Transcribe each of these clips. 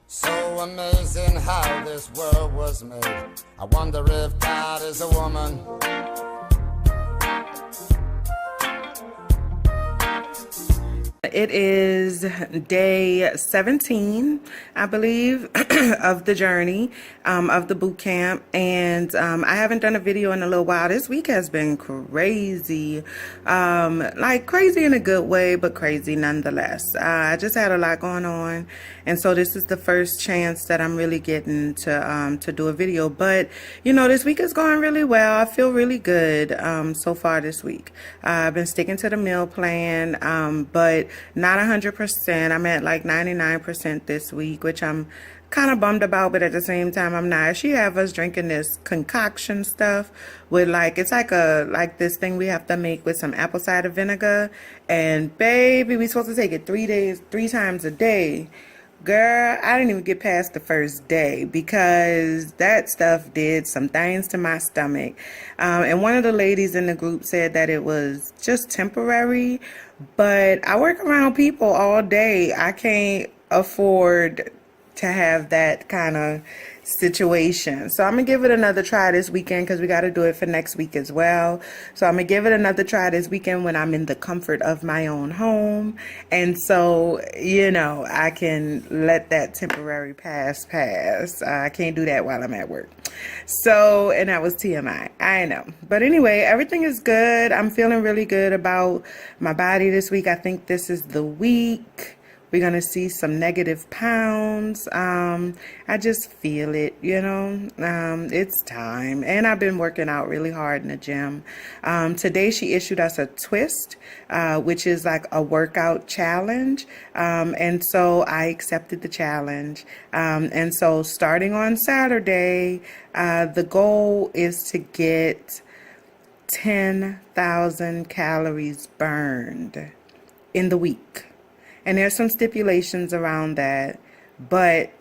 So amazing how this world was made. I wonder if God is a woman. It is day 17, I believe, of the journey, of the boot camp. And I haven't done a video in a little while. This week has been crazy, like crazy in a good way, but crazy nonetheless. I just had a lot going on. And so this is the first chance that I'm really getting to do a video. But, you know, this week is going really well. I feel really good so far this week. I've been sticking to the meal plan, but not 100%. I'm at like 99% this week, which I'm kind of bummed about, but at the same time I'm not. She have us drinking this concoction stuff with like, it's like this thing we have to make with some apple cider vinegar, and baby, we supposed to take it 3 times a day. Girl, I didn't even get past the first day because that stuff did some things to my stomach. And one of the ladies in the group said that it was just temporary, but I work around people all day. I can't afford to have that kind of situation. So I'm gonna give it another try this weekend because we got to do it for next week as well. So I'm gonna give it another try this weekend when I'm in the comfort of my own home, and so, you know, I can let that temporary pass. I can't do that while I'm at work. So, and that was TMI, I know. But anyway, everything is good. I'm feeling really good about my body this week. I think this is the week we're going to see some negative pounds. I just feel it, you know. It's time. And I've been working out really hard in the gym. Today she issued us a twist, which is like a workout challenge. And so I accepted the challenge. And so starting on Saturday, the goal is to get 10,000 calories burned in the week. And there's some stipulations around that, but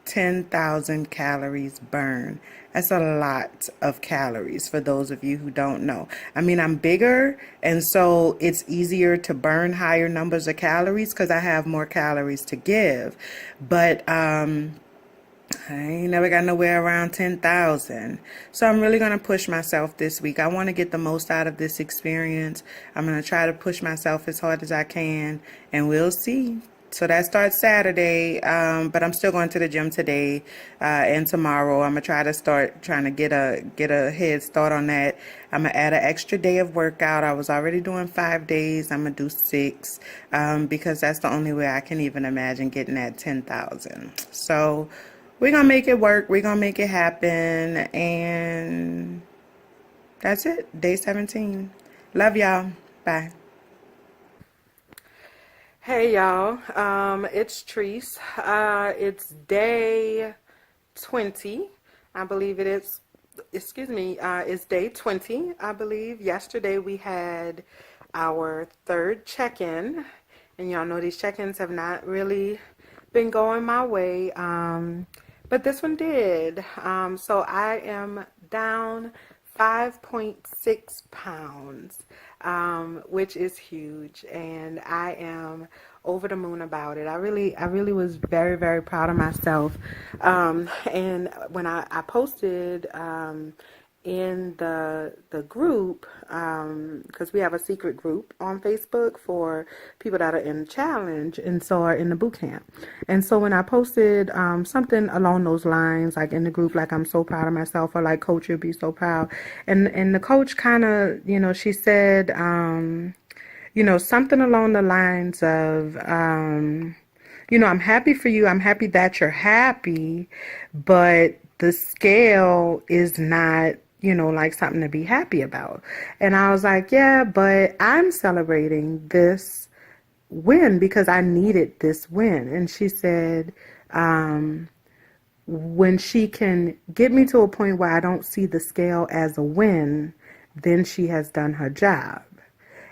10,000 calories burned. That's a lot of calories for those of you who don't know. I mean, I'm bigger, and so it's easier to burn higher numbers of calories because I have more calories to give. But I ain't never got nowhere around 10,000. So I'm really going to push myself this week. I want to get the most out of this experience. I'm going to try to push myself as hard as I can, and we'll see. So that starts Saturday, but I'm still going to the gym today and tomorrow. I'm going to try to start trying to get a head start on that. I'm going to add an extra day of workout. I was already doing 5 days. I'm going to do 6 because that's the only way I can even imagine getting that 10,000. So we're going to make it work. We're going to make it happen. And that's it. Day 17. Love y'all. Bye. Hey, y'all. It's Treese. It's day 20. I believe it is. Excuse me. It's day 20, I believe. Yesterday we had our 3rd check-in. And y'all know these check-ins have not really been going my way. But this one did. So I am down 5.6 pounds, which is huge, and I am over the moon about it. I really was very, very proud of myself. And when I posted in the group, because we have a secret group on Facebook for people that are in the challenge and so are in the boot camp. And so when I posted something along those lines, like in the group, like I'm so proud of myself, or like coach, you'll be so proud. And the coach kind of, you know, she said, you know, something along the lines of, you know, I'm happy for you. I'm happy that you're happy, but the scale is not, you know, like something to be happy about. And I was like, yeah, but I'm celebrating this win because I needed this win. And she said, when she can get me to a point where I don't see the scale as a win, then she has done her job.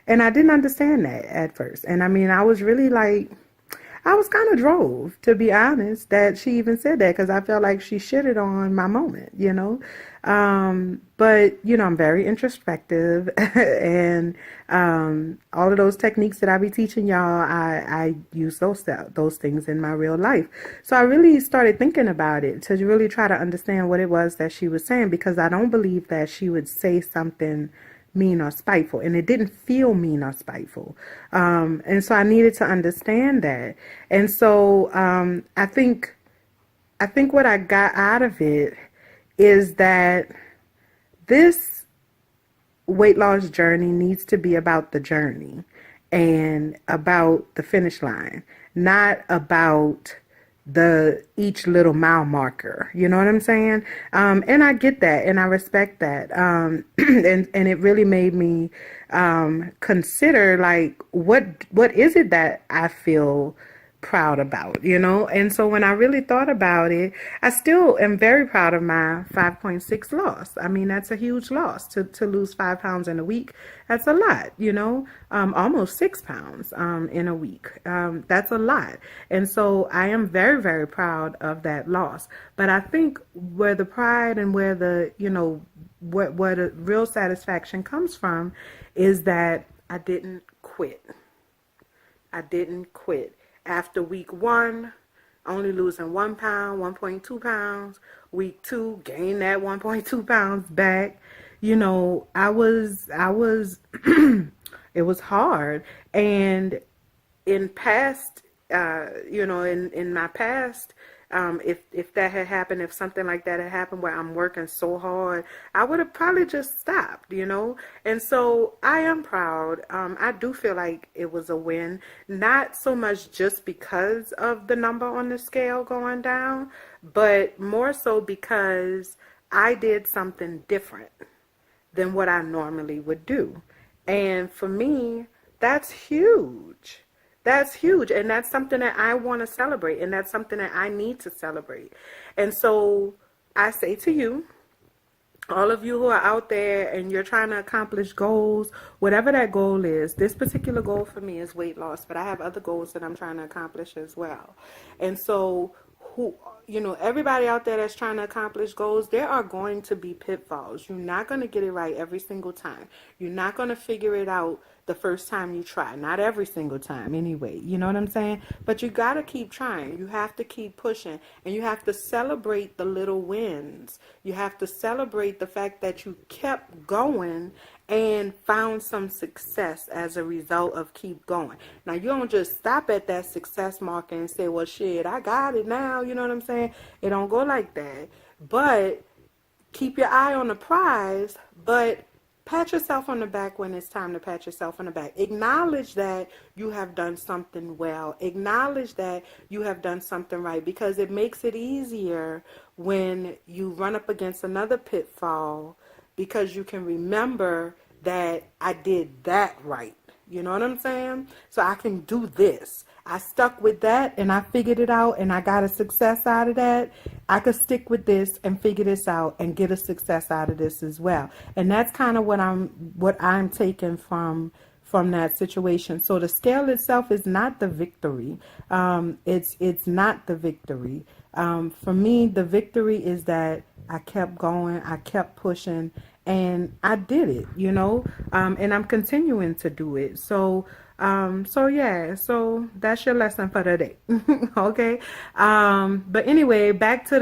And I didn't understand that at first. And I mean, I was really like, I was kind of drove, to be honest, that she even said that, because I felt like she shitted on my moment, you know. But you know, I'm very introspective, and all of those techniques that I be teaching y'all, I use those things in my real life. So I really started thinking about it to really try to understand what it was that she was saying, because I don't believe that she would say something mean or spiteful, and it didn't feel mean or spiteful. And so I needed to understand that. And so I think what I got out of it is that this weight loss journey needs to be about the journey and about the finish line, not about the each little mile marker. You know what I'm saying? And I get that, and I respect that. And it really made me consider, like, what is it that I feel proud about, you know? And so when I really thought about it, I still am very proud of my 5.6 loss. I mean, that's a huge loss to lose 5 pounds in a week. That's a lot, you know, almost 6 pounds in a week. That's a lot. And so I am very, very proud of that loss. But I think where the pride and where the, you know, what a real satisfaction comes from is that I didn't quit. I didn't quit. After week 1, only losing 1 pound, 1.2 pounds. Week 2, gain that 1.2 pounds back. You know, I was, it was hard. And in past, you know, in my past, if that had happened, if something like that had happened where I'm working so hard, I would have probably just stopped, you know. And so I am proud. I do feel like it was a win, not so much just because of the number on the scale going down, but more so because I did something different than what I normally would do. And for me, that's huge. That's huge. And that's something that I want to celebrate. And that's something that I need to celebrate. And so I say to you, all of you who are out there and you're trying to accomplish goals, whatever that goal is, this particular goal for me is weight loss, but I have other goals that I'm trying to accomplish as well. And so you know, everybody out there that's trying to accomplish goals, there are going to be pitfalls. You're not going to get it right every single time. You're not going to figure it out the first time you try. Not every single time anyway. You know what I'm saying? But you got to keep trying. You have to keep pushing. And you have to celebrate the little wins. You have to celebrate the fact that you kept going and found some success as a result of keep going. Now, you don't just stop at that success marker and say, well, shit, I got it now. You know what I'm saying? It don't go like that. But keep your eye on the prize, but pat yourself on the back when it's time to pat yourself on the back. Acknowledge that you have done something well. Acknowledge that you have done something right, because it makes it easier when you run up against another pitfall, because you can remember that I did that right. You know what I'm saying? So I can do this. I stuck with that and I figured it out and I got a success out of that. I could stick with this and figure this out and get a success out of this as well. And that's kind of what I'm taking from that situation. So the scale itself is not the victory. It's not the victory. For me, the victory is that I kept going, I kept pushing, and I did it, you know, and I'm continuing to do it. So yeah, so that's your lesson for today. Okay. But anyway, back to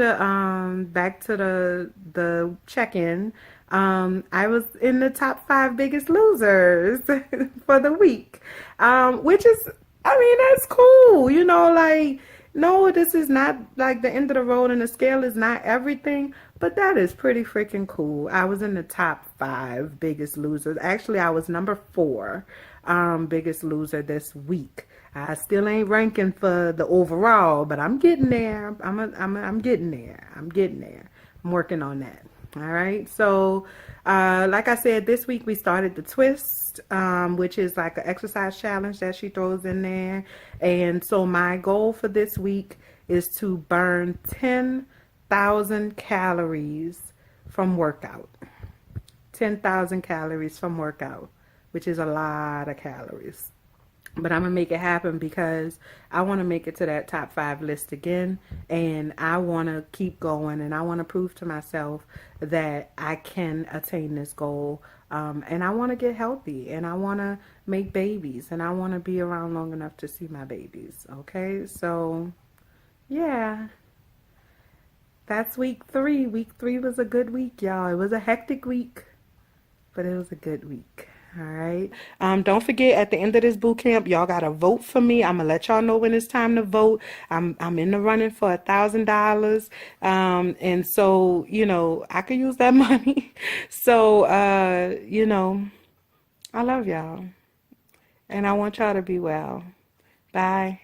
the check-in. I was in the top 5 biggest losers for the week, which is, I mean, that's cool, you know, like, no, this is not like the end of the road and the scale is not everything, but that is pretty freaking cool. I was in the top 5 biggest losers. Actually, I was number 4 biggest loser this week. I still ain't ranking for the overall, but I'm getting there. I'm getting there. I'm getting there. I'm working on that. All right. So, like I said, this week we started the twist, which is like an exercise challenge that she throws in there. And so my goal for this week is to burn 10,000 calories from workout. 10,000 calories from workout, which is a lot of calories. But I'm gonna make it happen because I want to make it to that top 5 list again, and I want to keep going, and I want to prove to myself that I can attain this goal. And I want to get healthy, and I want to make babies, and I want to be around long enough to see my babies. Okay, so yeah, that's week 3. Week 3 was a good week, y'all. It was a hectic week, but it was a good week. All right. Don't forget at the end of this boot camp, y'all gotta vote for me. I'm gonna let y'all know when it's time to vote. I'm in the running for $1,000. And so, I could use that money. So I love y'all. And I want y'all to be well. Bye.